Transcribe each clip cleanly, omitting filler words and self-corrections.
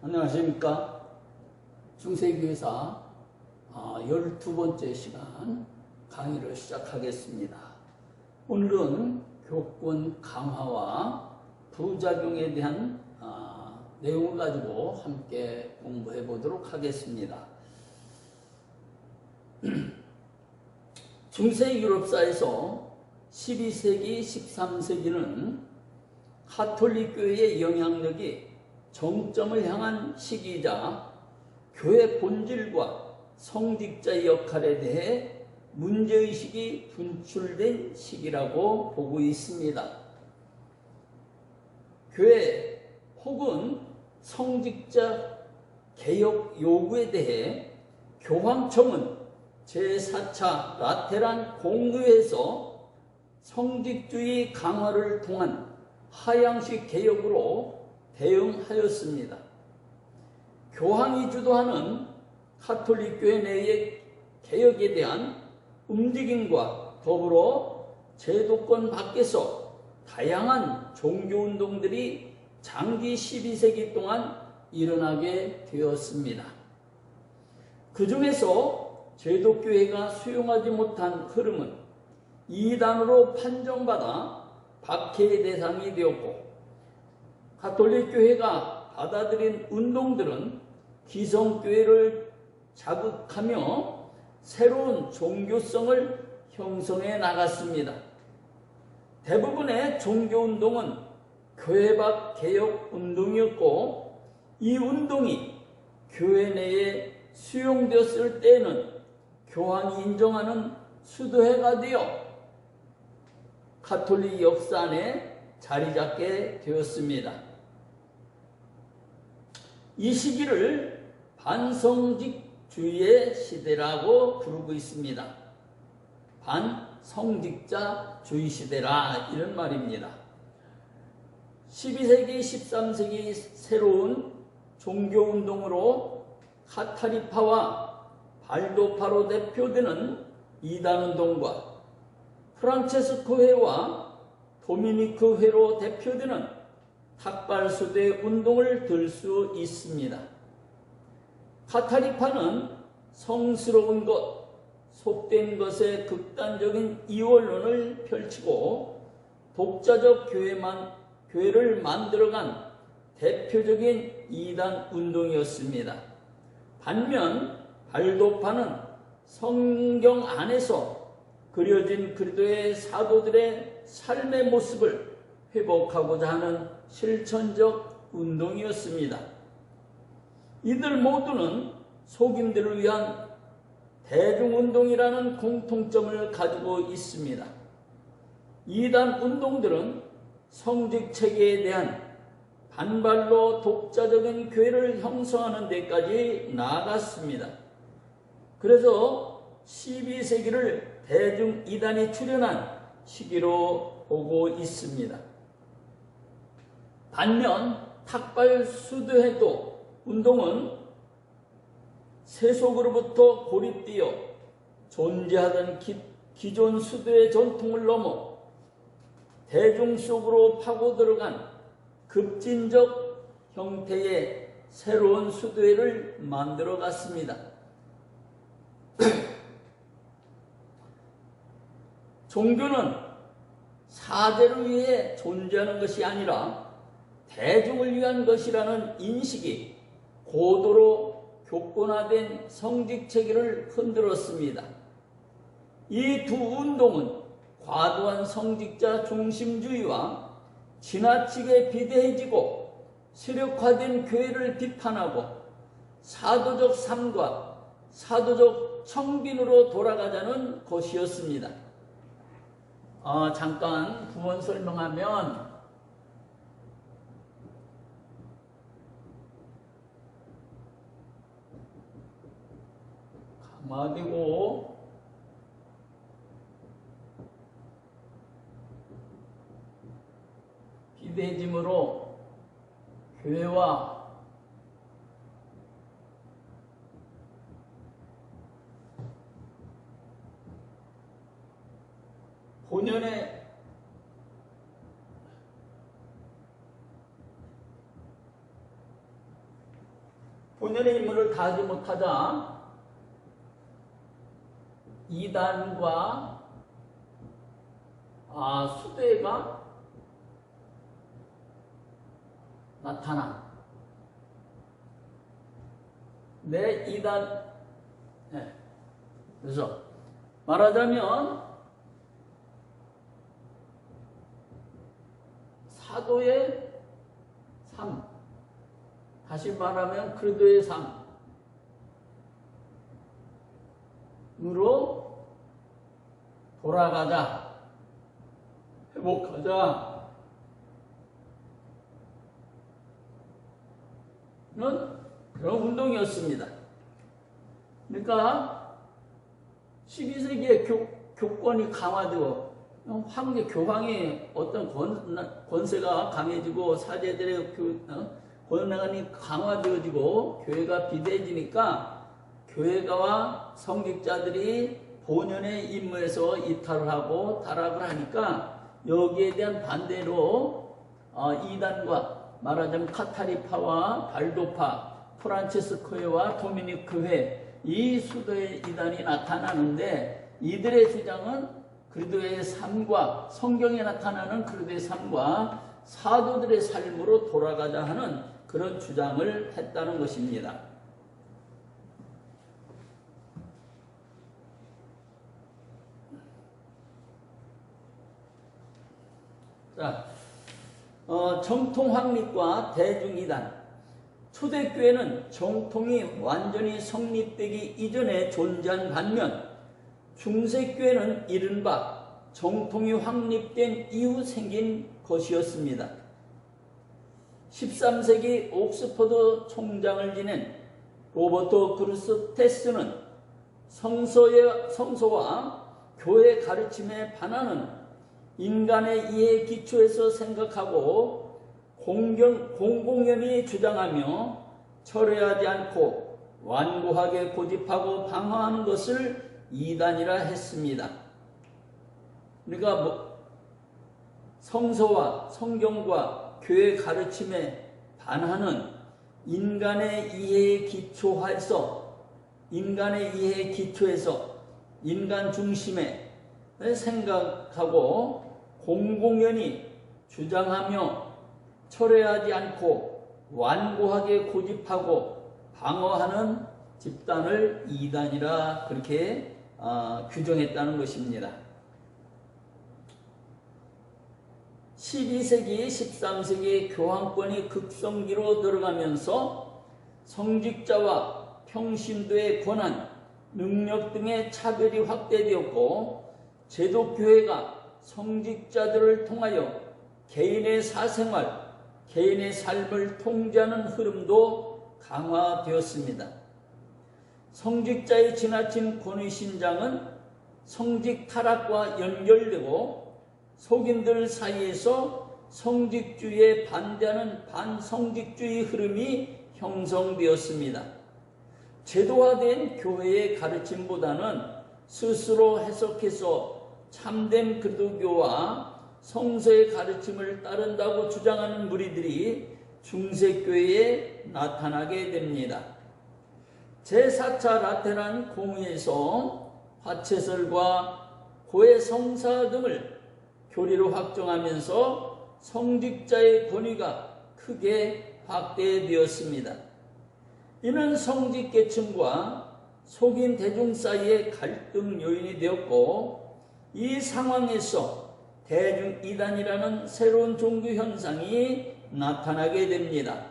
안녕하십니까. 중세교회사 12번째 시간 강의를 시작하겠습니다. 오늘은 교권 강화와 부작용에 대한 내용을 가지고 함께 공부해 보도록 하겠습니다. 중세 유럽사에서 12세기, 13세기는 가톨릭 교회의 영향력이 정점을 향한 시기이자 교회 본질과 성직자의 역할에 대해 문제의식이 분출된 시기라고 보고 있습니다. 교회 혹은 성직자 개혁 요구에 대해 교황청은 제4차 라테란 공의회에서 성직주의 강화를 통한 하향식 개혁으로 대응하였습니다. 교황이 주도하는 가톨릭 교회 내의 개혁에 대한 움직임과 더불어 제도권 밖에서 다양한 종교운동들이 장기 12세기 동안 일어나게 되었습니다. 그 중에서 제도교회가 수용하지 못한 흐름은 이단으로 판정받아 박해의 대상이 되었고, 가톨릭 교회가 받아들인 운동들은 기성교회를 자극하며 새로운 종교성을 형성해 나갔습니다. 대부분의 종교운동은 교회 밖 개혁 운동이었고, 이 운동이 교회 내에 수용되었을 때에는 교황이 인정하는 수도회가 되어 가톨릭 역사 안에 자리 잡게 되었습니다. 이 시기를 반성직주의의 시대라고 부르고 있습니다. 반성직자주의 시대라 이런 말입니다. 12세기, 13세기 새로운 종교운동으로 카타리파와 발도파로 대표되는 이단운동과 프란체스코 회와 도미니크 회로 대표되는 탁발수대 운동을 들 수 있습니다. 카타리파는 성스러운 것, 속된 것에 극단적인 이원론을 펼치고 독자적 교회를 만들어간 대표적인 이단 운동이었습니다. 반면 발도파는 성경 안에서 그려진 그리스도의 사도들의 삶의 모습을 회복하고자 하는 실천적 운동이었습니다. 이들 모두는 속인들을 위한 대중운동이라는 공통점을 가지고 있습니다. 이단 운동들은 성직체계에 대한 반발로 독자적인 교회를 형성하는 데까지 나아갔습니다. 그래서 12세기를 대중 이단이 출현한 시기로 보고 있습니다. 반면 탁발 수도회도 운동은 세속으로부터 고립되어 존재하던 기존 수도의 전통을 넘어 대중 속으로 파고 들어간 급진적 형태의 새로운 수도회를 만들어 갔습니다. 종교는 사대를 위해 존재하는 것이 아니라 대중을 위한 것이라는 인식이 고도로 교권화된 성직체계를 흔들었습니다. 이 두 운동은 과도한 성직자 중심주의와 지나치게 비대해지고 세력화된 교회를 비판하고 사도적 삶과 사도적 청빈으로 돌아가자는 것이었습니다. 잠깐 구원 설명하면, 가마되고 비대해짐으로 교회와 본연의 본연의 임무를 다하지 못하자 이단과 수대가 나타나. 내 이단, 그래서 말하자면 사도의 삶, 다시 말하면 그리스도의 삶으로 돌아가자, 회복하자. 는 그런 운동이었습니다. 그러니까 12세기에 교권이 강화되고 황제 교황의 어떤 권세가 강해지고 사제들의 권한이 강화되어지고 교회가 비대해지니까 교회가와 성직자들이 본연의 임무에서 이탈을 하고 타락을 하니까 여기에 대한 반대로 이단과 말하자면 카타리파와 발도파, 프란체스코회와 도미니크회 이 수도의 이단이 나타나는데 이들의 주장은 그리스도의 삶과 성경에 나타나는 그리스도의 삶과 사도들의 삶으로 돌아가자 하는 그런 주장을 했다는 것입니다. 자, 정통 확립과 대중이단. 초대교회는 정통이 완전히 성립되기 이전에 존재한 반면 중세교회는 이른바 정통이 확립된 이후 생긴 것이었습니다. 13세기 옥스퍼드 총장을 지낸 로버트 그루스테스는 성서와 교회 가르침에 반하는 인간의 이해 기초에서 생각하고 공공연히 주장하며 철회하지 않고 완고하게 고집하고 방어하는 것을 이단이라 했습니다. 그러니까 성서와 성경과 교회 가르침에 반하는 인간의 이해에 기초해서 인간 중심에 생각하고 공공연히 주장하며 철회하지 않고 완고하게 고집하고 방어하는 집단을 이단이라 그렇게 규정했다는 것입니다. 12세기, 13세기 교황권이 극성기로 들어가면서 성직자와 평신도의 권한, 능력 등의 차별이 확대되었고 제독교회가 성직자들을 통하여 개인의 사생활, 개인의 삶을 통제하는 흐름도 강화되었습니다. 성직자의 지나친 권위신장은 성직 타락과 연결되고 속인들 사이에서 성직주의에 반대하는 반성직주의 흐름이 형성되었습니다. 제도화된 교회의 가르침보다는 스스로 해석해서 참된 그리스도교와 성서의 가르침을 따른다고 주장하는 무리들이 중세교회에 나타나게 됩니다. 제4차 라테란 공의에서 화채설과 고해 성사 등을 교리로 확정하면서 성직자의 권위가 크게 확대되었습니다. 이는 성직계층과 속인 대중 사이의 갈등 요인이 되었고 이 상황에서 대중이단이라는 새로운 종교 현상이 나타나게 됩니다.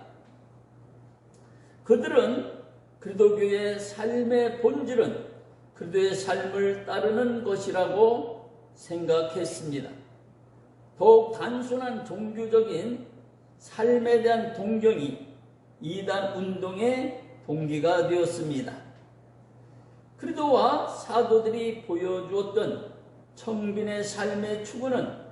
그들은 그리스도교의 삶의 본질은 그리스도의 삶을 따르는 것이라고 생각했습니다. 더욱 단순한 종교적인 삶에 대한 동경이 이단 운동의 동기가 되었습니다. 그리스도와 사도들이 보여주었던 청빈의 삶의 추구는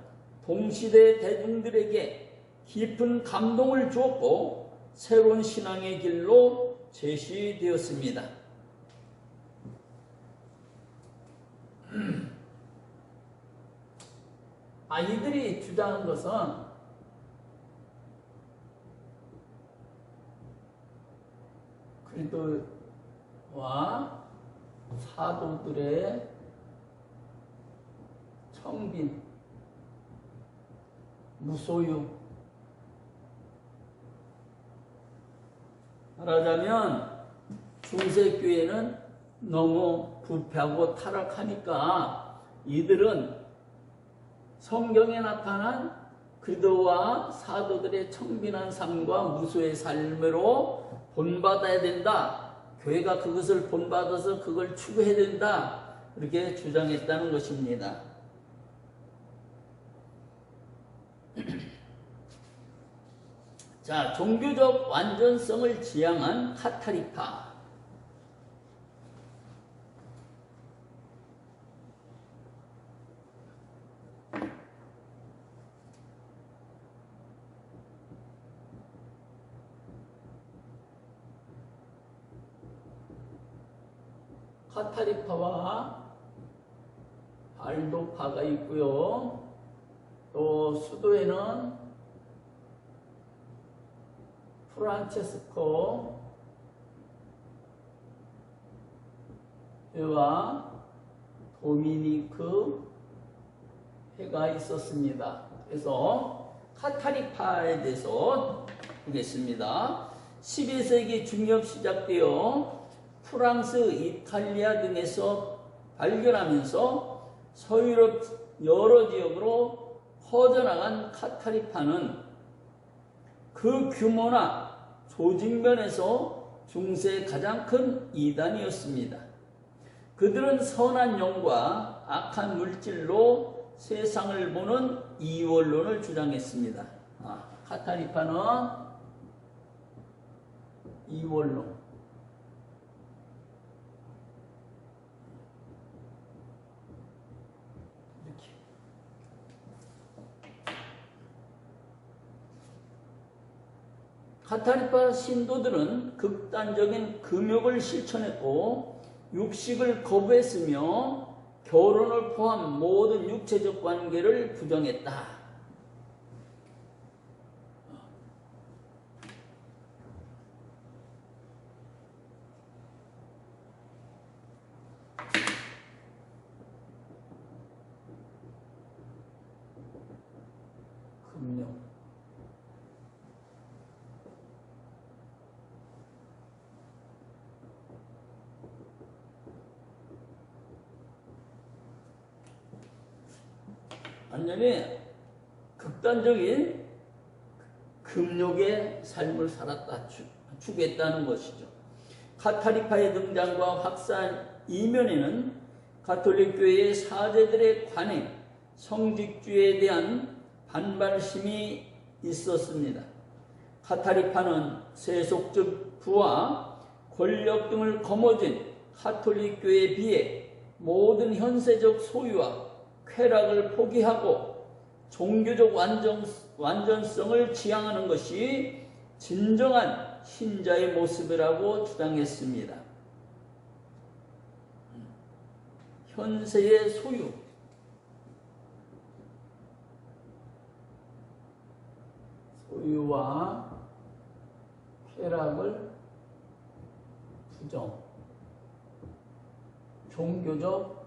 동시대 대중들에게 깊은 감동을 주었고 새로운 신앙의 길로 제시되었습니다. 이들이 주장한 것은 그리스도와 사도들의 청빈, 무소유. 말하자면 중세교회는 너무 부패하고 타락하니까 이들은 성경에 나타난 그리스도와 사도들의 청빈한 삶과 무소의 삶으로 본받아야 된다. 교회가 그것을 본받아서 그걸 추구해야 된다. 그렇게 주장했다는 것입니다. 자, 종교적 완전성을 지향한 카타리파. 카타리파와 발도파가 있고요. 또 수도에는 프란체스코 와 도미니크 회가 있었습니다. 그래서 카타리파에 대해서 보겠습니다. 12세기 중엽 시작되어 프랑스, 이탈리아 등에서 발견하면서 서유럽 여러 지역으로 퍼져나간 카타리파는 그 규모나 조직면에서 중세의 가장 큰 이단이었습니다. 그들은 선한 영과 악한 물질로 세상을 보는 이원론을 주장했습니다. 카타리파는 이원론. 카타리파 신도들은 극단적인 금욕을 실천했고 육식을 거부했으며 결혼을 포함 모든 육체적 관계를 부정했다. 금욕. 완전히 극단적인 금욕의 삶을 살았다, 추구했다는 것이죠. 카타리파의 등장과 확산 이면에는 가톨릭교회의 사제들의 관행, 성직주의에 대한 반발심이 있었습니다. 카타리파는 세속적 부와 권력 등을 거머쥔 가톨릭교회에 비해 모든 현세적 소유와 쾌락을 포기하고 종교적 완전성을 지향하는 것이 진정한 신자의 모습이라고 주장했습니다. 현세의 소유와 쾌락을 부정, 종교적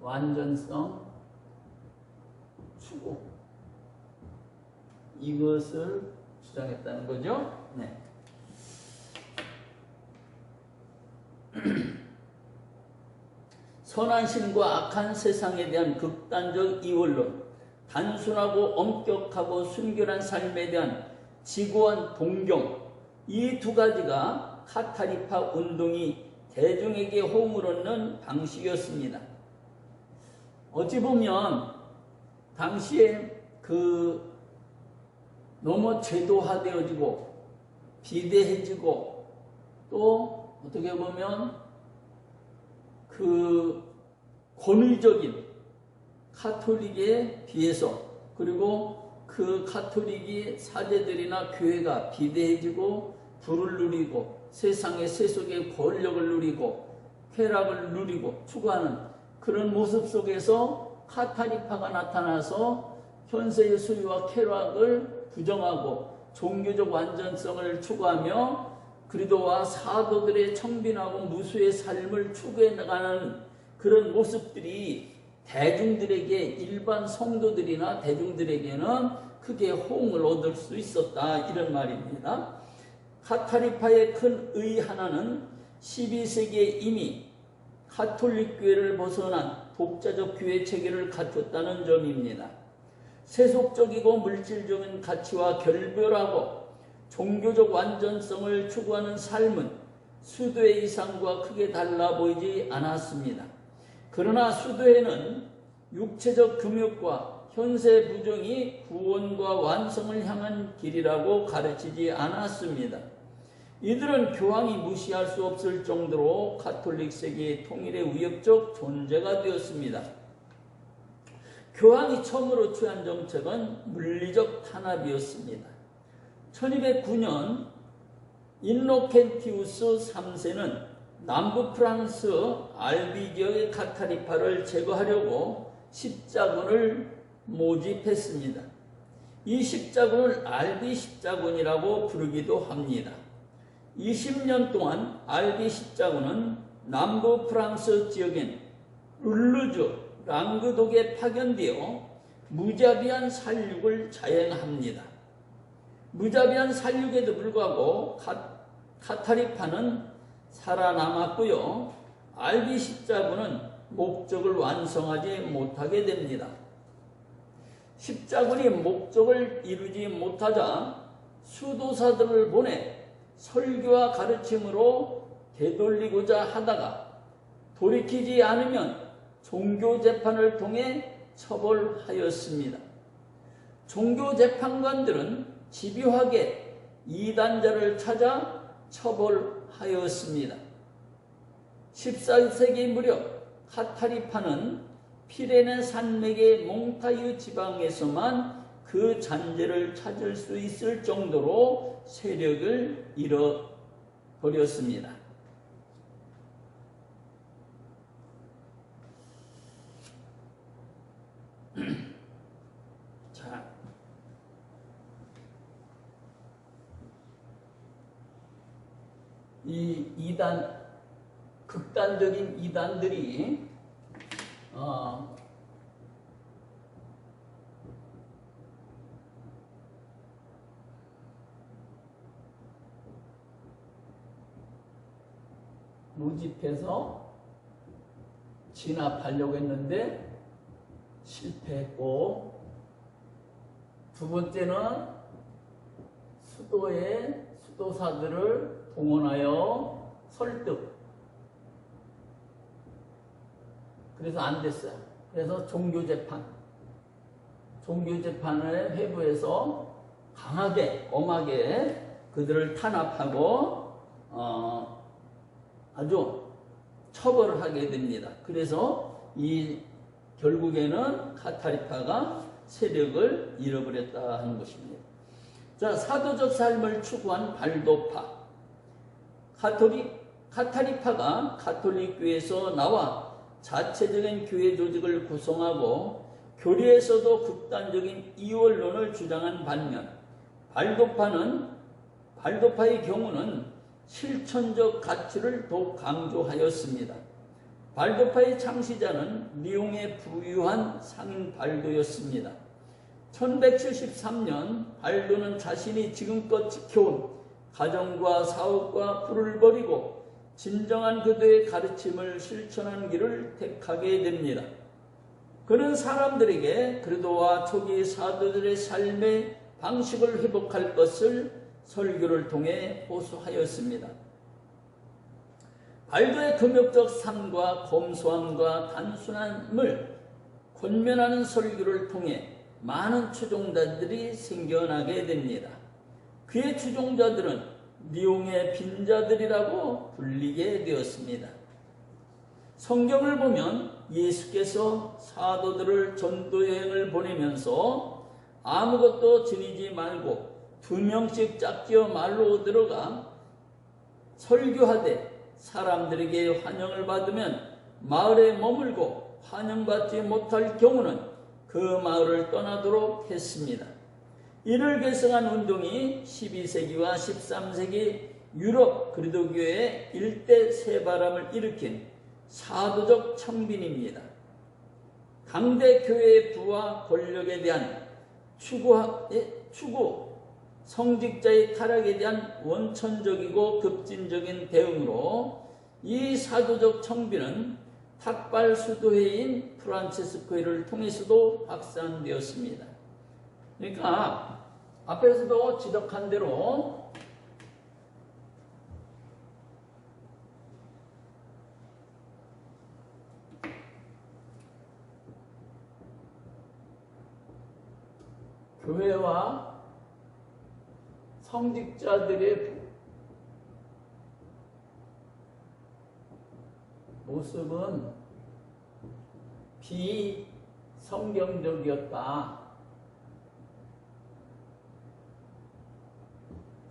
완전성 추구, 이것을 주장했다는 거죠. 네. 선한 신과 악한 세상에 대한 극단적 이원론, 단순하고 엄격하고 순결한 삶에 대한 지고한 동경, 이 두 가지가 카타리파 운동이 대중에게 호응을 얻는 방식이었습니다. 어찌 보면 당시에 너무 제도화되어지고 비대해지고 또 어떻게 보면 권위적인 카톨릭에 비해서, 그리고 그 카톨릭이 사제들이나 교회가 비대해지고 부를 누리고 세상의 세속의 권력을 누리고 쾌락을 누리고 추구하는 그런 모습 속에서 카타리파가 나타나서 현세의 소유와 쾌락을 부정하고 종교적 완전성을 추구하며 그리도와 사도들의 청빈하고 무수의 삶을 추구해 나가는 그런 모습들이 대중들에게, 일반 성도들이나 대중들에게는 크게 호응을 얻을 수 있었다, 이런 말입니다. 카타리파의 큰 의 하나는 12세기에 이미 가톨릭 교회를 벗어난 독자적 교회 체계를 갖췄다는 점입니다. 세속적이고 물질적인 가치와 결별하고 종교적 완전성을 추구하는 삶은 수도의 이상과 크게 달라 보이지 않았습니다. 그러나 수도에는 육체적 금욕과 현세 부정이 구원과 완성을 향한 길이라고 가르치지 않았습니다. 이들은 교황이 무시할 수 없을 정도로 가톨릭 세계의 통일의 위협적 존재가 되었습니다. 교황이 처음으로 취한 정책은 물리적 탄압이었습니다. 1209년 인노켄티우스 3세는 남부 프랑스 알비 지역의 카타리파를 제거하려고 십자군을 모집했습니다. 이 십자군을 알비 십자군이라고 부르기도 합니다. 20년 동안 알비 십자군은 남부 프랑스 지역인 룰루즈, 랑그독에 파견되어 무자비한 살육을 자행합니다. 무자비한 살육에도 불구하고 카타리파는 살아남았고요. 알비 십자군은 목적을 완성하지 못하게 됩니다. 십자군이 목적을 이루지 못하자 수도사들을 보내 설교와 가르침으로 되돌리고자 하다가 돌이키지 않으면 종교재판을 통해 처벌하였습니다. 종교재판관들은 집요하게 이단자를 찾아 처벌하였습니다. 14세기 무렵 카타리파는 피레네 산맥의 몽타유 지방에서만 그 잔재를 찾을 수 있을 정도로 세력을 잃어버렸습니다. 자, 이 이단, 극단적인 이단들이 모집해서 진압하려고 했는데 실패했고, 두 번째는 수도의 수도사들을 동원하여 설득. 그래서 안 됐어요. 그래서 종교재판을 회부해서 강하게, 엄하게 그들을 탄압하고 아주 처벌을 하게 됩니다. 그래서 결국에는 카타리파가 세력을 잃어버렸다 하는 것입니다. 자, 사도적 삶을 추구한 발도파. 카타리파가 가톨릭 교회에서 나와 자체적인 교회 조직을 구성하고 교리에서도 극단적인 이원론을 주장한 반면, 발도파의 경우는 실천적 가치를 더욱 강조하였습니다. 발도파의 창시자는 리옹의 부유한 상인 발도였습니다. 1173년 발도는 자신이 지금껏 지켜온 가정과 사업과 부를 버리고 진정한 그도의 가르침을 실천하는 길을 택하게 됩니다. 그는 사람들에게 그리도와 초기 사도들의 삶의 방식을 회복할 것을 설교를 통해 호소하였습니다. 발도의 금욕적 삶과 검소함과 단순함을 권면하는 설교를 통해 많은 추종자들이 생겨나게 됩니다. 그의 추종자들은 리옹의 빈자들이라고 불리게 되었습니다. 성경을 보면 예수께서 사도들을 전도여행을 보내면서 아무것도 지니지 말고 2명씩 짝지어 말로 들어가 설교하되 사람들에게 환영을 받으면 마을에 머물고 환영받지 못할 경우는 그 마을을 떠나도록 했습니다. 이를 계승한 운동이 12세기와 13세기 유럽 그리스도교의 일대 세바람을 일으킨 사도적 청빈입니다. 당대 교회의 부와 권력에 대한 추구, 성직자의 타락에 대한 원천적이고 급진적인 대응으로 이 사도적 청빈은 탁발 수도회인 프란체스코를 통해서도 확산되었습니다. 그러니까 앞에서도 지적한 대로 교회와 성직자들의 모습은 비성경적이었다.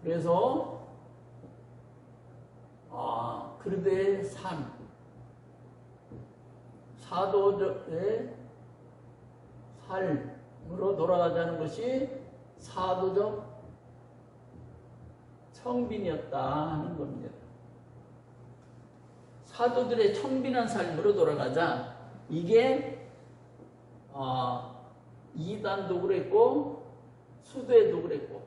그래서 그리스도의 삶, 사도적의 삶으로 돌아가자는 것이 사도적 청빈이었다 하는 겁니다. 사도들의 청빈한 삶으로 돌아가자. 이게 이단도 그랬고 수도에도 그랬고,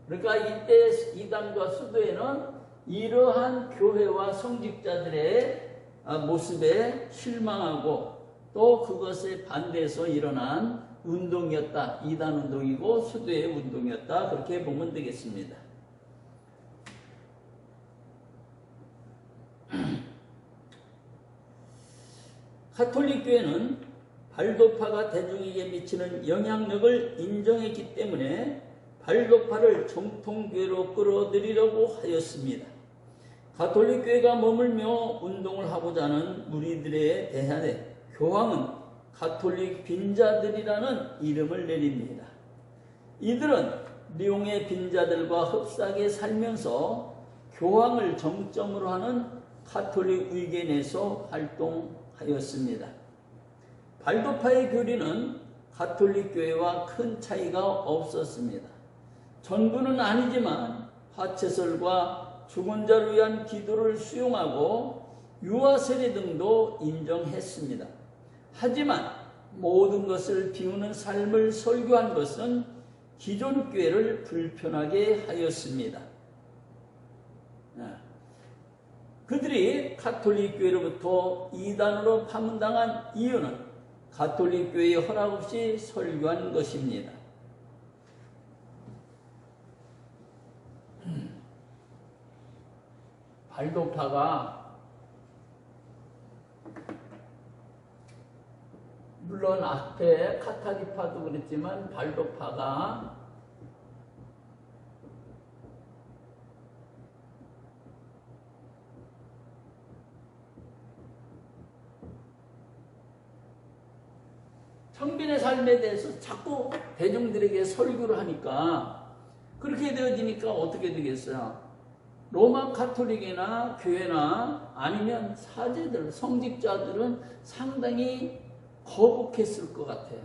그러니까 이때 이단과 수도에는 이러한 교회와 성직자들의 모습에 실망하고 또 그것에 반대해서 일어난 운동이었다. 이단 운동이고 수도의 운동이었다. 그렇게 보면 되겠습니다. 가톨릭 교회는 발도파가 대중에게 미치는 영향력을 인정했기 때문에 발도파를 정통교회로 끌어들이려고 하였습니다. 가톨릭 교회가 머물며 운동을 하고자 하는 무리들에 대해 교황은 가톨릭 빈자들이라는 이름을 내립니다. 이들은 리옹의 빈자들과 흡사하게 살면서 교황을 정점으로 하는 가톨릭 의견에서 활동하였습니다. 발도파의 교리는 가톨릭 교회와 큰 차이가 없었습니다. 전부는 아니지만 화채설과 죽은 자를 위한 기도를 수용하고 유아 세례 등도 인정했습니다. 하지만 모든 것을 비우는 삶을 설교한 것은 기존 교회를 불편하게 하였습니다. 그들이 가톨릭 교회로부터 이단으로 파문당한 이유는 가톨릭 교회의 허락 없이 설교한 것입니다. 발도파가 물론 앞에 카타리파도 그랬지만 발도파가 청빈의 삶에 대해서 자꾸 대중들에게 설교를 하니까 그렇게 되어지니까 어떻게 되겠어요? 로마 가톨릭이나 교회나 아니면 사제들, 성직자들은 상당히 거북했을 것 같아요.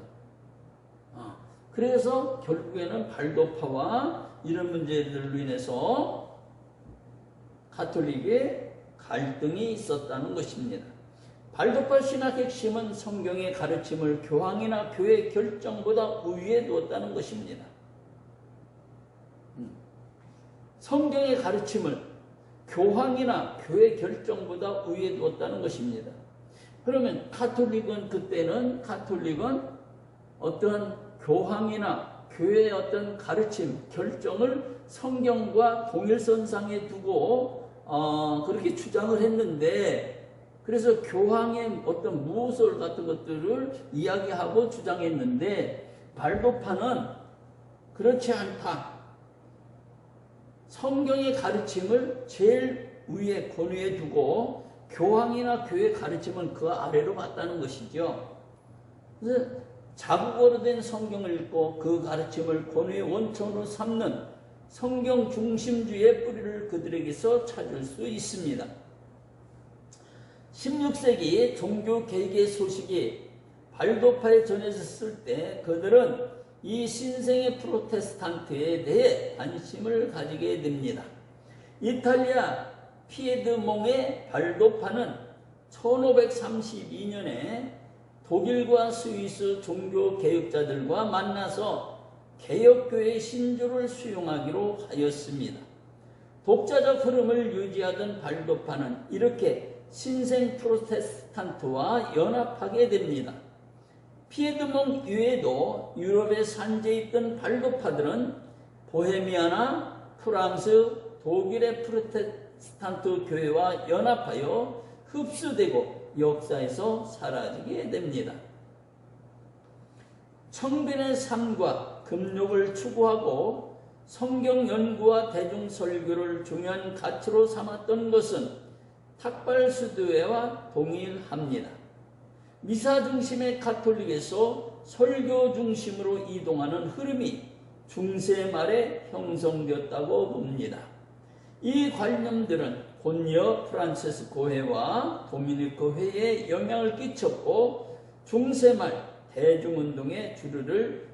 그래서 결국에는 발도파와 이런 문제들로 인해서 가톨릭에 갈등이 있었다는 것입니다. 발도파 신학 핵심은 성경의 가르침을 교황이나 교회 결정보다 우위에 두었다는 것입니다. 성경의 가르침을 교황이나 교회 결정보다 우위에 두었다는 것입니다. 그러면 그때는 가톨릭은 어떤 교황이나 교회의 어떤 가르침, 결정을 성경과 동일선상에 두고 그렇게 주장을 했는데, 그래서 교황의 어떤 무소설 같은 것들을 이야기하고 주장했는데, 발도파는 그렇지 않다. 성경의 가르침을 제일 위에 권위에 두고 교황이나 교회 가르침은 그 아래로 갔다는 것이죠. 그래서 자국어로 된 성경을 읽고 그 가르침을 권위의 원천으로 삼는 성경 중심주의의 뿌리를 그들에게서 찾을 수 있습니다. 16세기 종교 개혁의 소식이 발도파에 전해졌을 때 그들은 이 신생의 프로테스탄트에 대해 관심을 가지게 됩니다. 이탈리아 피에드몽의 발도파는 1532년에 독일과 스위스 종교개혁자들과 만나서 개혁교회 신조를 수용하기로 하였습니다. 독자적 흐름을 유지하던 발도파는 이렇게 신생 프로테스탄트와 연합하게 됩니다. 피에드몽 이외에도 유럽에 산재해 있던 발도파들은 보헤미아나 프랑스, 독일의 프로테스탄트 교회와 연합하여 흡수되고 역사에서 사라지게 됩니다. 청빈의 삶과 금욕을 추구하고 성경 연구와 대중 설교를 중요한 가치로 삼았던 것은 탁발수도회와 동일합니다. 미사 중심의 가톨릭에서 설교 중심으로 이동하는 흐름이 중세 말에 형성되었다고 봅니다. 이 관념들은 곤여 프란체스코 회와 도미니크 회에 영향을 끼쳤고 중세 말 대중운동의 주류를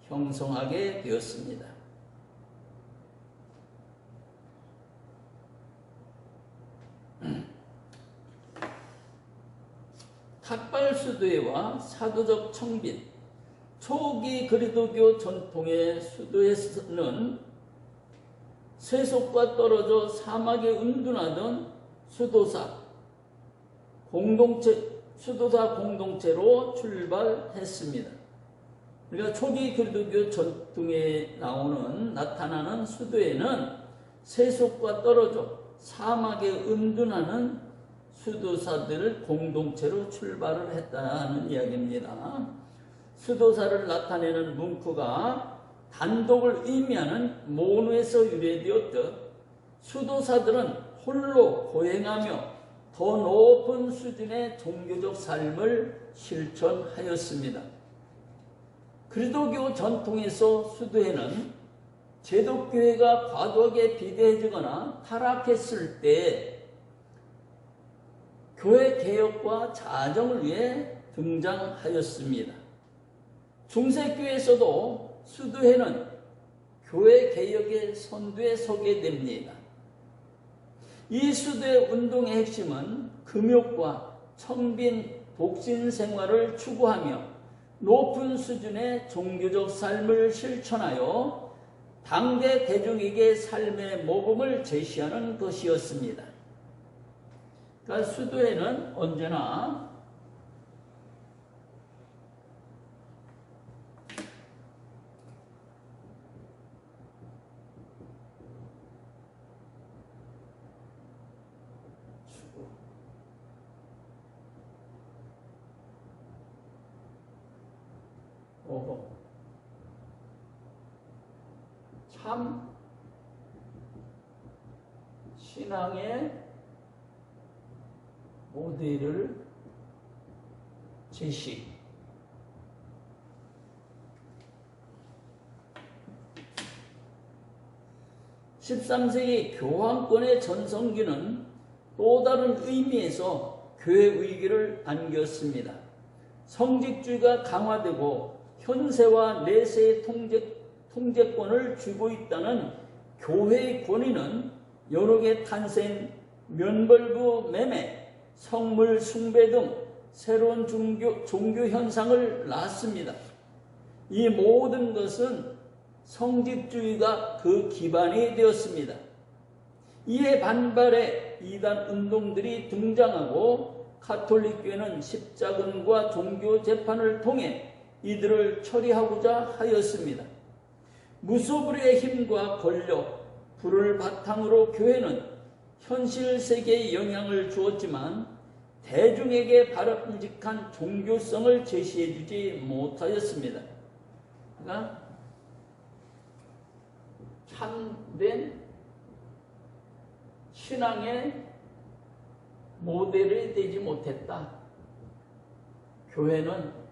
형성하게 되었습니다. 탁발수도회와 사도적 청빈, 초기 그리스도교 전통의 수도에서는 세속과 떨어져 사막에 은둔하던 수도사 공동체로 출발했습니다. 그러니까 초기 그리스도교 전통에 나타나는 수도에는 세속과 떨어져 사막에 은둔하는 수도사들을 공동체로 출발을 했다는 이야기입니다. 수도사를 나타내는 문구가 단독을 의미하는 모노에서 유래되었듯 수도사들은 홀로 고행하며 더 높은 수준의 종교적 삶을 실천하였습니다. 그리스도교 전통에서 수도회는 제독교회가 과도하게 비대해지거나 타락했을 때 교회 개혁과 자정을 위해 등장하였습니다. 중세교회에서도 수도회는 교회 개혁의 선두에 서게 됩니다. 이 수도회 운동의 핵심은 금욕과 청빈 독신 생활을 추구하며 높은 수준의 종교적 삶을 실천하여 당대 대중에게 삶의 모범을 제시하는 것이었습니다. 그러니까 수도회는 언제나 참 신앙의 모델을 제시, 13세기 교황권의 전성기는 또 다른 의미에서 교회 위기를 안겼습니다. 성직주의가 강화되고 현세와 내세의 통제권을 쥐고 있다는 교회의 권위는 여러 개 탄생, 면벌부 매매, 성물 숭배 등 새로운 종교 현상을 낳았습니다. 이 모든 것은 성직주의가 그 기반이 되었습니다. 이에 반발해 이단 운동들이 등장하고 가톨릭교회는 십자군과 종교 재판을 통해 이들을 처리하고자 하였습니다. 무소불위의 힘과 권력, 불을 바탕으로 교회는 현실 세계에 영향을 주었지만 대중에게 바람직한 종교성을 제시해주지 못하였습니다. 그러니까 참된 신앙의 모델이 되지 못했다. 교회는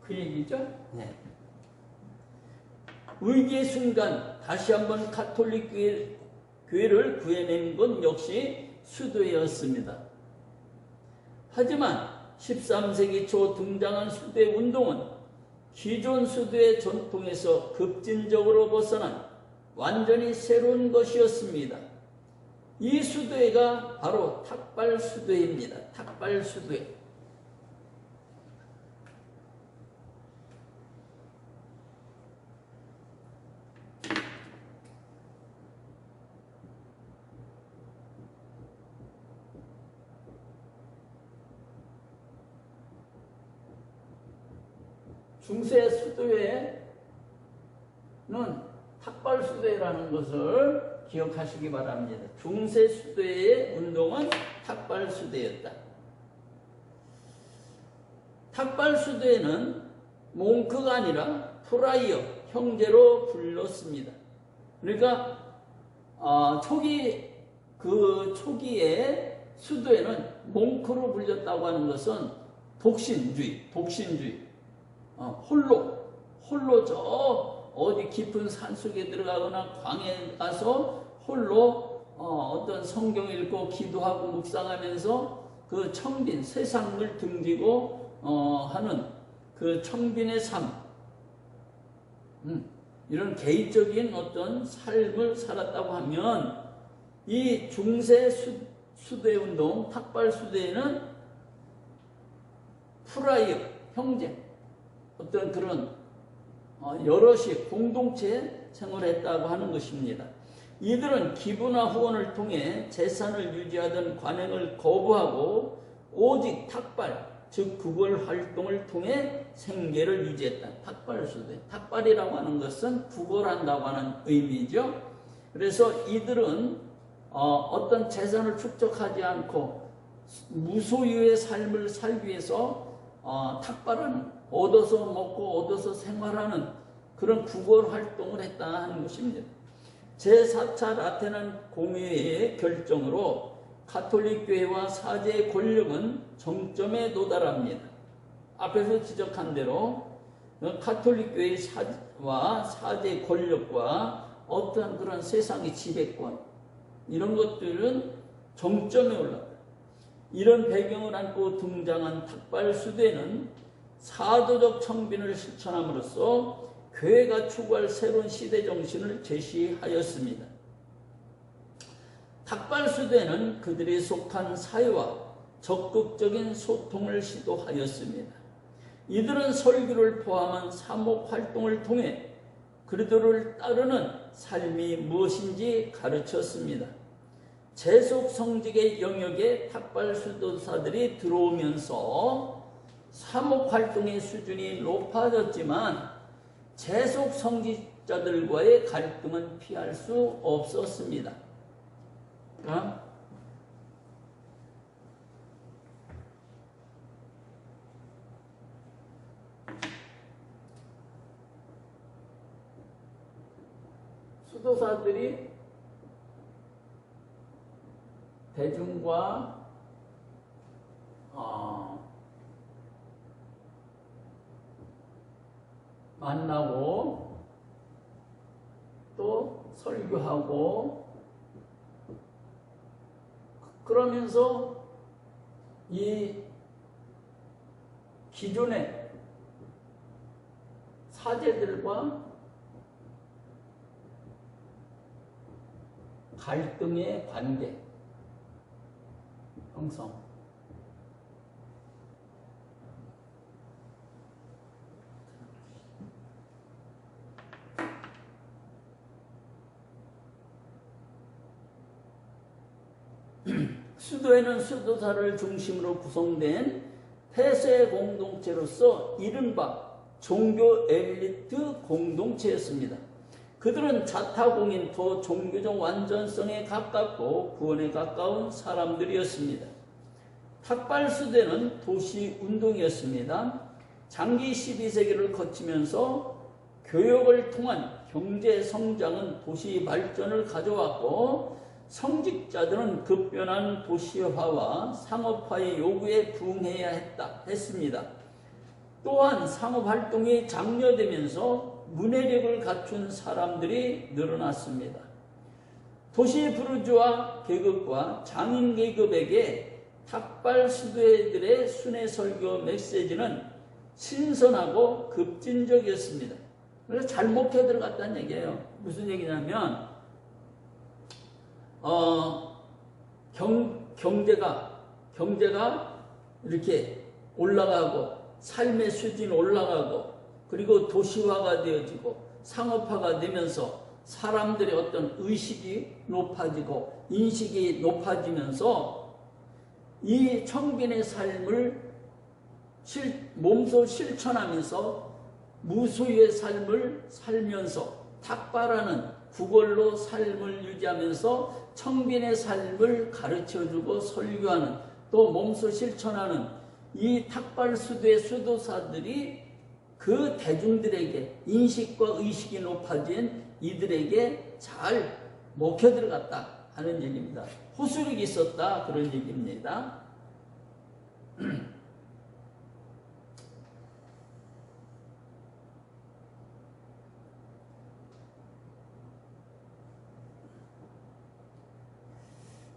그 얘기죠? 네. 위기의 순간 다시 한번 가톨릭 교회를 구해낸 건 역시 수도회였습니다. 하지만 13세기 초 등장한 수도회 운동은 기존 수도의 전통에서 급진적으로 벗어난 완전히 새로운 것이었습니다. 이 수도회가 바로 탁발수도회입니다. 탁발수도회. 중세 수도회는 탁발수도회라는 것을 기억하시기 바랍니다. 중세 수도회의 운동은 탁발수도회였다. 탁발수도회는 몽크가 아니라 프라이어, 형제로 불렀습니다. 그러니까 초기에 수도회는 몽크로 불렸다고 하는 것은 독신주의. 홀로 저 어디 깊은 산속에 들어가거나 광야에 가서 홀로 어떤 성경 읽고 기도하고 묵상하면서 그 청빈 세상을 등지고 하는 그 청빈의 삶, 이런 개인적인 어떤 삶을 살았다고 하면 이 중세 수도회 운동, 탁발 수도회는 프라이어, 형제, 어떤 그런 여럿이 공동체 생활했다고 하는 것입니다. 이들은 기부나 후원을 통해 재산을 유지하던 관행을 거부하고 오직 탁발, 즉 구걸 활동을 통해 생계를 유지했다. 탁발수도회. 탁발이라고 하는 것은 구걸한다고 하는 의미죠. 그래서 이들은 어떤 재산을 축적하지 않고 무소유의 삶을 살기 위해서 탁발하는, 얻어서 먹고 얻어서 생활하는 그런 구걸 활동을 했다 하는 것입니다. 제4차 라테란 공회의 결정으로 가톨릭 교회와 사제의 권력은 정점에 도달합니다. 앞에서 지적한 대로 가톨릭 교회와 사제의 권력과 어떠한 그런 세상의 지배권, 이런 것들은 정점에 올랐다. 이런 배경을 안고 등장한 탁발수도회는 사도적 청빈을 실천함으로써 교회가 추구할 새로운 시대 정신을 제시하였습니다. 탁발수도회는 그들이 속한 사회와 적극적인 소통을 시도하였습니다. 이들은 설교를 포함한 사목 활동을 통해 그리스도를 따르는 삶이 무엇인지 가르쳤습니다. 재속 성직의 영역에 탁발수도사들이 들어오면서 사목 활동의 수준이 높아졌지만 재속 성직자들과의 갈등은 피할 수 없었습니다. 수도사들이 대중과 만나고 또 설교하고 그러면서 이 기존의 사제들과 갈등의 관계 형성, 수도회는 수도사를 중심으로 구성된 폐쇄 공동체로서 이른바 종교 엘리트 공동체였습니다. 그들은 자타공인토 종교적 완전성에 가깝고 구원에 가까운 사람들이었습니다. 탁발수도회는 도시운동이었습니다. 장기 12세기를 거치면서 교역을 통한 경제 성장은 도시 발전을 가져왔고 성직자들은 급변한 도시화와 상업화의 요구에 부응해야 했습니다. 또한 상업활동이 장려되면서 문해력을 갖춘 사람들이 늘어났습니다. 도시 부르주아 계급과 장인 계급에게 탁발수도회들의 순회 설교 메시지는 신선하고 급진적이었습니다. 그래서 잘 목회 들어갔다는 얘기예요. 무슨 얘기냐면 경제가 이렇게 올라가고 삶의 수준이 올라가고 그리고 도시화가 되어지고 상업화가 되면서 사람들의 어떤 의식이 높아지고 인식이 높아지면서 이 청빈의 삶을 몸소 실천하면서 무소유의 삶을 살면서 탁발하는 구걸로 삶을 유지하면서 청빈의 삶을 가르쳐주고 설교하는 또 몸소 실천하는 이 탁발수도의 수도사들이 그 대중들에게 인식과 의식이 높아진 이들에게 잘 먹혀 들어갔다 하는 얘기입니다. 호소력이 있었다 그런 얘기입니다.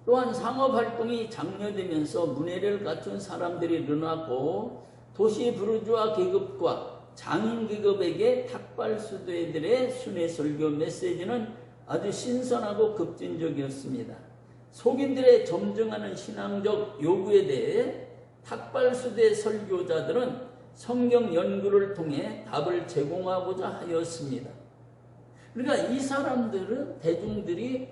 또한 상업활동이 장려되면서 문해를 갖춘 사람들이 늘어났고 도시 부르주아 계급과 장인 계급에게 탁발수도들의 순회설교 메시지는 아주 신선하고 급진적이었습니다. 속인들의 점증하는 신앙적 요구에 대해 탁발수도의 설교자들은 성경 연구를 통해 답을 제공하고자 하였습니다. 그러니까 이 사람들은 대중들이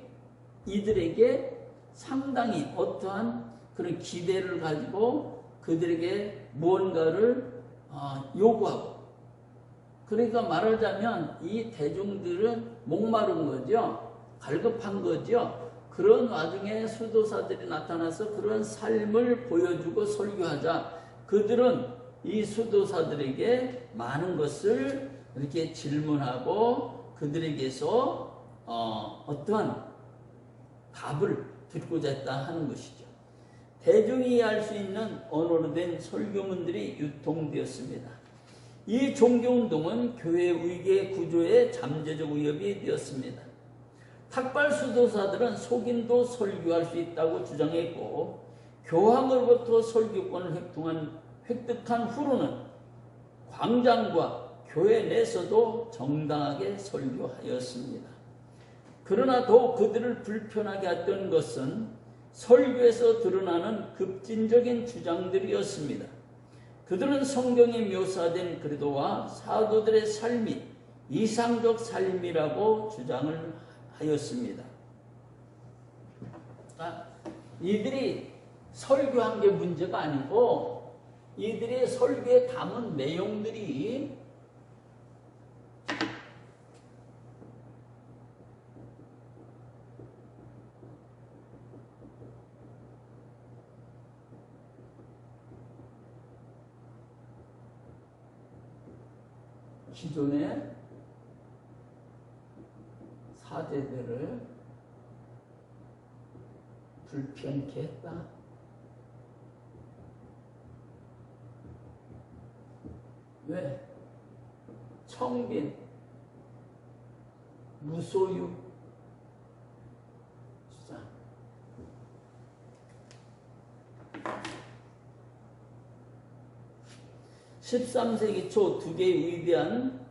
이들에게 상당히 어떠한 그런 기대를 가지고 그들에게 무언가를 요구하고 그러니까 말하자면 이 대중들은 목마른 거죠. 갈급한 거죠. 그런 와중에 수도사들이 나타나서 그런 삶을 보여주고 설교하자 그들은 이 수도사들에게 많은 것을 이렇게 질문하고 그들에게서 어떠한 답을 듣고자 했다 하는 것이죠. 대중이 이해할 수 있는 언어로 된 설교문들이 유통되었습니다. 이 종교운동은 교회 위계 구조의 잠재적 위협이 되었습니다. 탁발 수도사들은 속인도 설교할 수 있다고 주장했고 교황으로부터 설교권을 획득한 후로는 광장과 교회 내에서도 정당하게 설교하였습니다. 그러나 더욱 그들을 불편하게 했던 것은 설교에서 드러나는 급진적인 주장들이었습니다. 그들은 성경에 묘사된 그리스도와 사도들의 삶이 이상적 삶이라고 주장을 하였습니다. 이들이 설교한 게 문제가 아니고 이들의 설교에 담은 내용들이 기존의 사제들을 불편케 했다. 왜? 청빈, 무소유 주장. (13세기) 초 두 개의 위대한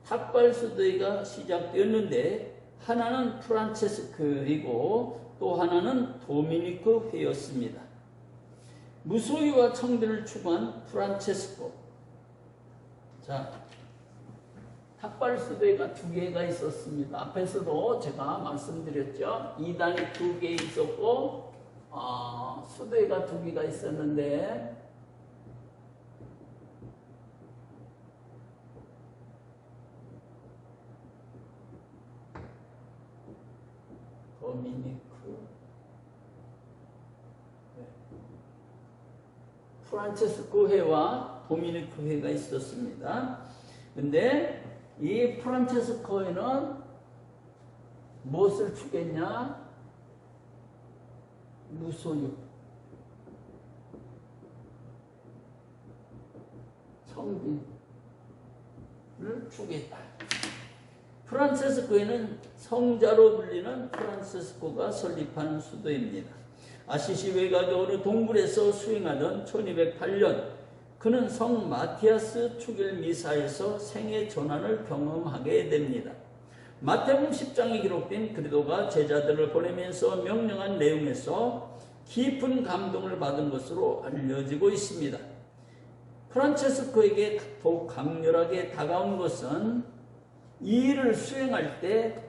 탁발수도회가 시작되었는데 하나는 프란체스코이고 또 하나는 도미니크 회였습니다. 무소유와 청빈을 추구한 프란체스코. 자, 탁발수도회가 두 개가 있었습니다. 앞에서도 제가 말씀드렸죠. 이단이 두 개 있었고 수도회가 두 개가 있었는데 도미니크 프란체스코 회와 도미니크 회가 있었습니다. 근데 이 프란체스코 회는 무엇을 추구했냐? 무소유, 청빈을 추구했다. 프란체스코에는 성자로 불리는 프란체스코가 설립한 수도입니다. 아시시 외가도 어느 동굴에서 수행하던 1208년 그는 성 마티아스 축일 미사에서 생애 전환을 경험하게 됩니다. 마태복음 10장에 기록된 그리도가 제자들을 보내면서 명령한 내용에서 깊은 감동을 받은 것으로 알려지고 있습니다. 프란체스코에게 더욱 강렬하게 다가온 것은 이 일을 수행할 때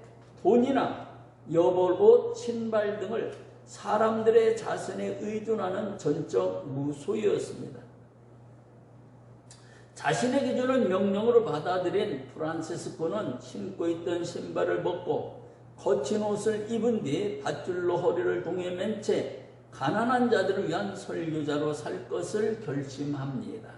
돈이나 여벌옷, 신발 등을 사람들의 자선에 의존하는 전적 무소유였습니다. 자신의 기준을 명령으로 받아들인 프란체스코는 신고 있던 신발을 벗고 거친 옷을 입은 뒤 밧줄로 허리를 동에 맨 채 가난한 자들을 위한 설교자로 살 것을 결심합니다.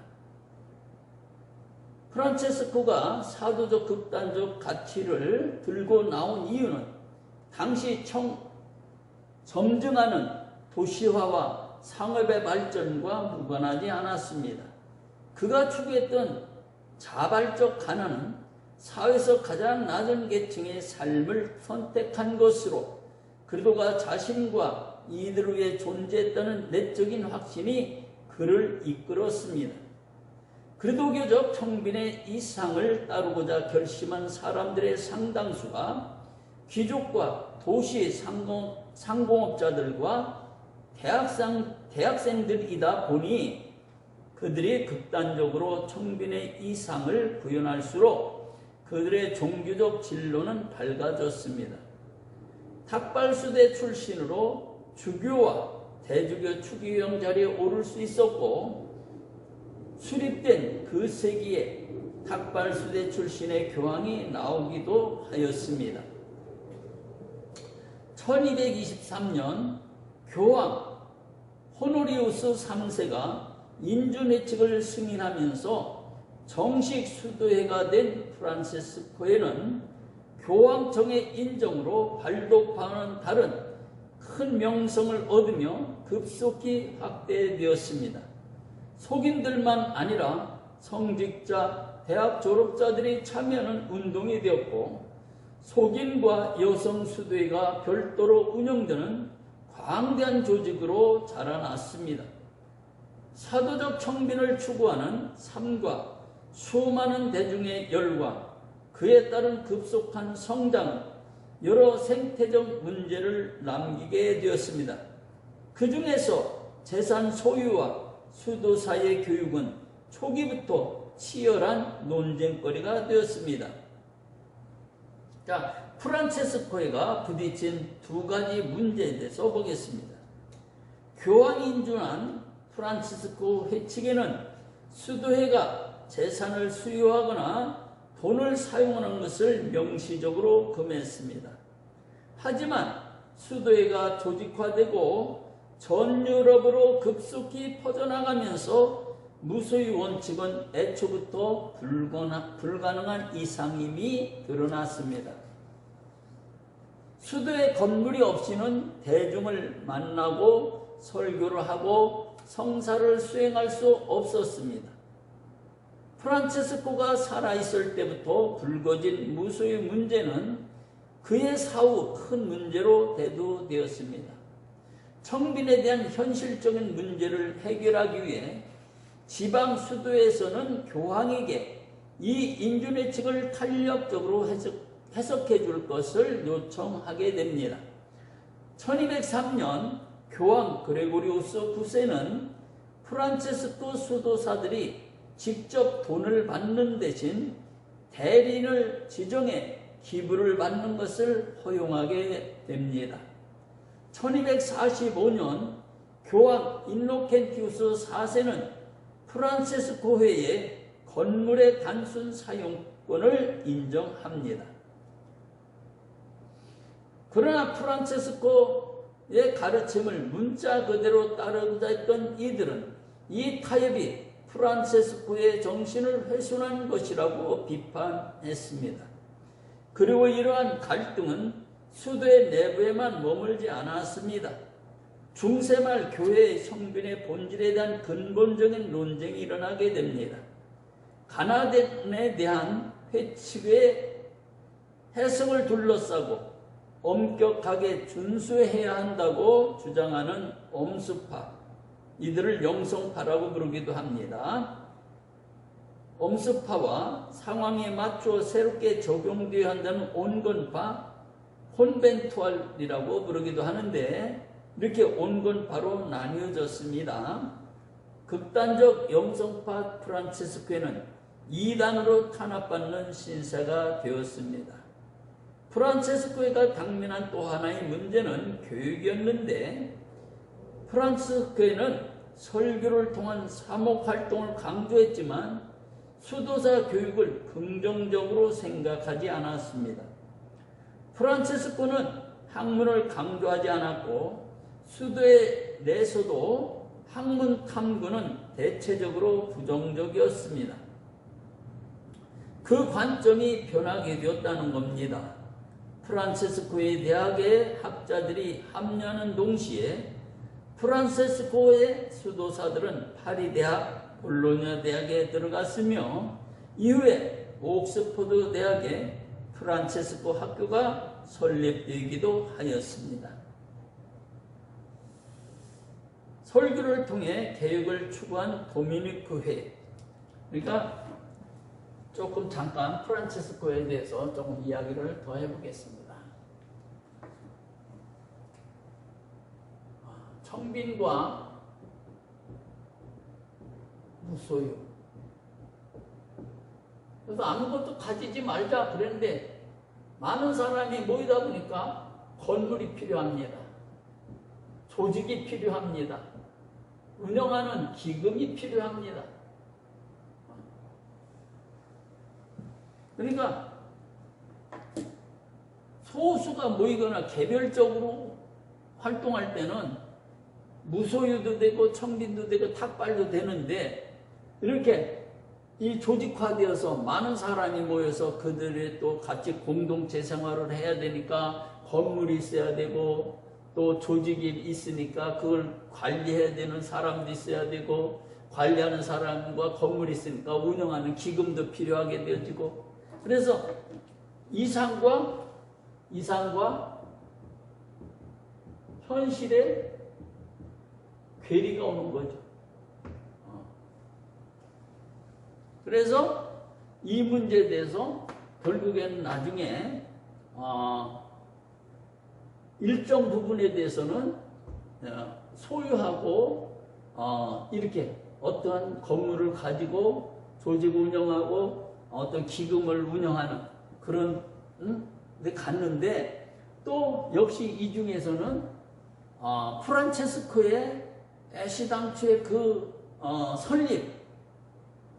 프란체스코가 사도적 극단적 가치를 들고 나온 이유는 당시 점증하는 도시화와 상업의 발전과 무관하지 않았습니다. 그가 추구했던 자발적 가난은 사회에서 가장 낮은 계층의 삶을 선택한 것으로 그리도가 자신과 이들을 위해 존재했다는 내적인 확신이 그를 이끌었습니다. 그리도교적 청빈의 이 상을 따르고자 결심한 사람들의 상당수가 귀족과 도시 상공업자들과 대학생들이다 보니 그들이 극단적으로 청빈의 이 상을 구현할수록 그들의 종교적 진로는 밝아졌습니다. 탁발수대 출신으로 주교와 대주교 추기경 자리에 오를 수 있었고 수립된 그 세기에 탁발수대 출신의 교황이 나오기도 하였습니다. 1223년 교황 호노리우스 3세가 인주내측을 승인하면서 정식 수도회가 된 프란체스코에는 교황청의 인정으로 발독과는 다른 큰 명성을 얻으며 급속히 확대되었습니다. 속인들만 아니라 성직자, 대학 졸업자들이 참여하는 운동이 되었고 속인과 여성 수도회가 별도로 운영되는 광대한 조직으로 자라났습니다. 사도적 청빈을 추구하는 삶과 수많은 대중의 열과 그에 따른 급속한 성장은 여러 생태적 문제를 남기게 되었습니다. 그 중에서 재산 소유와 수도사의 교육은 초기부터 치열한 논쟁거리가 되었습니다. 자, 프란체스코가 부딪힌 두 가지 문제에 대해서 보겠습니다. 교황이 인준한 프란치스코 회칙에는 수도회가 재산을 수유하거나 돈을 사용하는 것을 명시적으로 금했습니다. 하지만 수도회가 조직화되고 전 유럽으로 급속히 퍼져나가면서 무소유 원칙은 애초부터 불가능한 이상임이 드러났습니다. 수도회 건물이 없이는 대중을 만나고 설교를 하고 성사를 수행할 수 없었습니다. 프란체스코가 살아있을 때부터 불거진 무소유 문제는 그의 사후 큰 문제로 대두되었습니다. 청빈에 대한 현실적인 문제를 해결하기 위해 지방 수도에서는 교황에게 이 인준의칙을 탄력적으로 해석해 줄 것을 요청하게 됩니다. 1203년 교황 그레고리우스 9세는 프란체스코 수도사들이 직접 돈을 받는 대신 대리인을 지정해 기부를 받는 것을 허용하게 됩니다. 1245년 교황 인노켄티우스 4세는 프란체스코 회의 건물의 단순 사용권을 인정합니다. 그러나 프란체스코의 가르침을 문자 그대로 따르고자 했던 이들은 이 타협이 프란체스코의 정신을 훼손한 것이라고 비판했습니다. 그리고 이러한 갈등은 수도의 내부에만 머물지 않았습니다. 중세말 교회의 성빈의 본질에 대한 근본적인 논쟁이 일어나게 됩니다. 가나안에 대한 회칙의 해석을 둘러싸고 엄격하게 준수해야 한다고 주장하는 엄수파, 이들을 영성파라고 부르기도 합니다. 엄습파와 상황에 맞추어 새롭게 적용되어야 한다는 온건파, 콘벤투알이라고 부르기도 하는데 이렇게 온건파로 나뉘어졌습니다. 극단적 영성파 프란체스코에는 이단으로 탄압받는 신사가 되었습니다. 프란체스코가 당면한 또 하나의 문제는 교육이었는데 프란체스코는 설교를 통한 사목활동을 강조했지만 수도사 교육을 긍정적으로 생각하지 않았습니다. 프란체스코는 학문을 강조하지 않았고 수도에 내서도 학문 탐구는 대체적으로 부정적이었습니다. 그 관점이 변하게 되었다는 겁니다. 프란체스코의 대학의 학자들이 합류하는 동시에 프란체스코의 수도사들은 파리 대학, 볼로냐 대학에 들어갔으며 이후에 옥스퍼드 대학에 프란체스코 학교가 설립되기도 하였습니다. 설교를 통해 개혁을 추구한 도미니크 회, 그러니까 조금 잠깐 프란체스코에 대해서 조금 이야기를 더 해보겠습니다. 청빈과 무소유. 그래서 아무것도 가지지 말자 그랬는데 많은 사람이 모이다 보니까 건물이 필요합니다. 조직이 필요합니다. 운영하는 기금이 필요합니다. 그러니까 소수가 모이거나 개별적으로 활동할 때는 무소유도 되고 청빈도 되고 탁발도 되는데 이렇게 이 조직화되어서 많은 사람이 모여서 그들의 또 같이 공동체 생활을 해야 되니까 건물이 있어야 되고 또 조직이 있으니까 그걸 관리해야 되는 사람도 있어야 되고 관리하는 사람과 건물이 있으니까 운영하는 기금도 필요하게 되어지고 그래서 이상과 현실의 괴리가 오는 거죠. 그래서 이 문제에 대해서 결국에는 나중에 일정 부분에 대해서는 소유하고 이렇게 어떠한 건물을 가지고 조직 운영하고 어떤 기금을 운영하는 그런 데 갔는데 또 역시 이 중에서는 프란체스코의 애시당초의 그 설립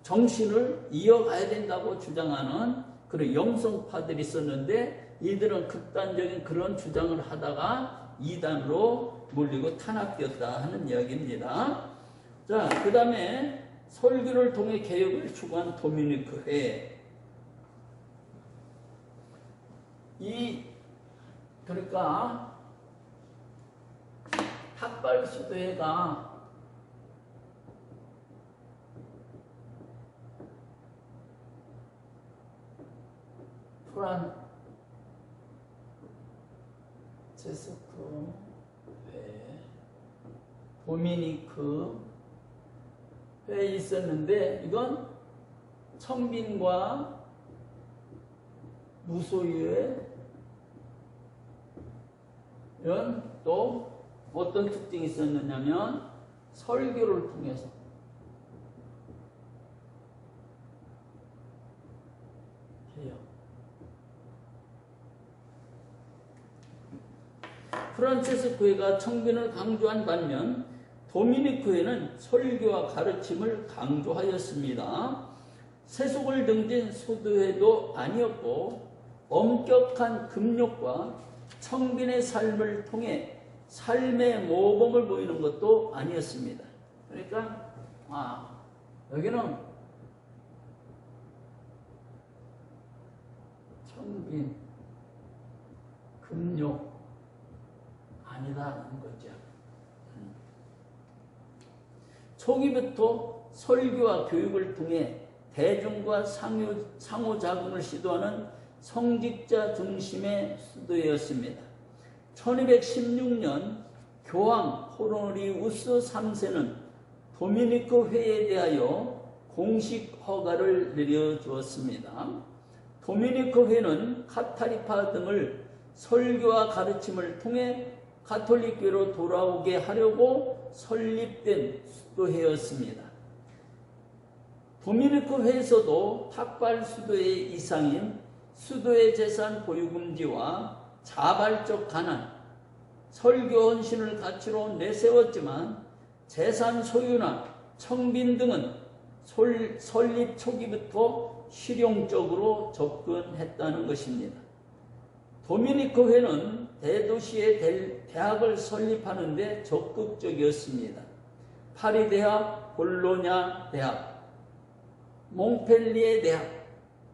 정신을 이어가야 된다고 주장하는 그런 영성파들이 있었는데 이들은 극단적인 그런 주장을 하다가 이단으로 몰리고 탄압되었다 하는 이야기입니다. 자, 그 다음에 설교를 통해 개혁을 추구한 도미니크 회. 그러니까 탁발 수도회가 프란체스코 회, 도미니크 회 있었는데 이건 청빈과 무소유의 이런 또 어떤 특징이 있었느냐면 설교를 통해서 개혁. 프란체스코회가 청빈을 강조한 반면 도미니크회는 설교와 가르침을 강조하였습니다. 세속을 등진 수도회도 아니었고 엄격한 금욕과 청빈의 삶을 통해 삶의 모범을 보이는 것도 아니었습니다. 그러니까 여기는 청빈, 금욕 아니다는 거죠. 초기부터 설교와 교육을 통해 대중과 상호작용을 시도하는 성직자 중심의 수도였습니다. 1216년 교황 호노리우스 3세는 도미니크 회에 대하여 공식 허가를 내려주었습니다. 도미니크 회는 카타리파 등을 설교와 가르침을 통해 가톨릭교로 돌아오게 하려고 설립된 수도회였습니다. 도미니크 회에서도 탁발 수도의 이상인 수도의 재산 보유금지와 자발적 가난, 설교 헌신을 가치로 내세웠지만 재산 소유나 청빈 등은 설립 초기부터 실용적으로 접근했다는 것입니다. 도미니크 회는 대도시의 대학을 설립하는 데 적극적이었습니다. 파리 대학, 볼로냐 대학, 몽펠리에 대학,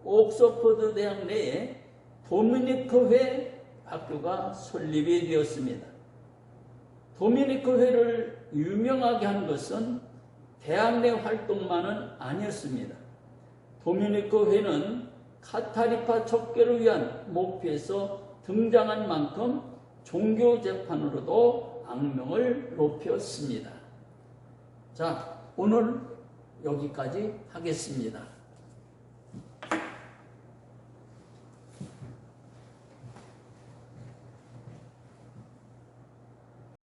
옥스퍼드 대학 내에 도미니크 회 학교가 설립이 되었습니다. 도미니크 회를 유명하게 하는 것은 대학 내 활동만은 아니었습니다. 도미니크 회는 카타리파 척결을 위한 목표에서 등장한 만큼 종교 재판으로도 악명을 높였습니다. 자, 오늘 여기까지 하겠습니다.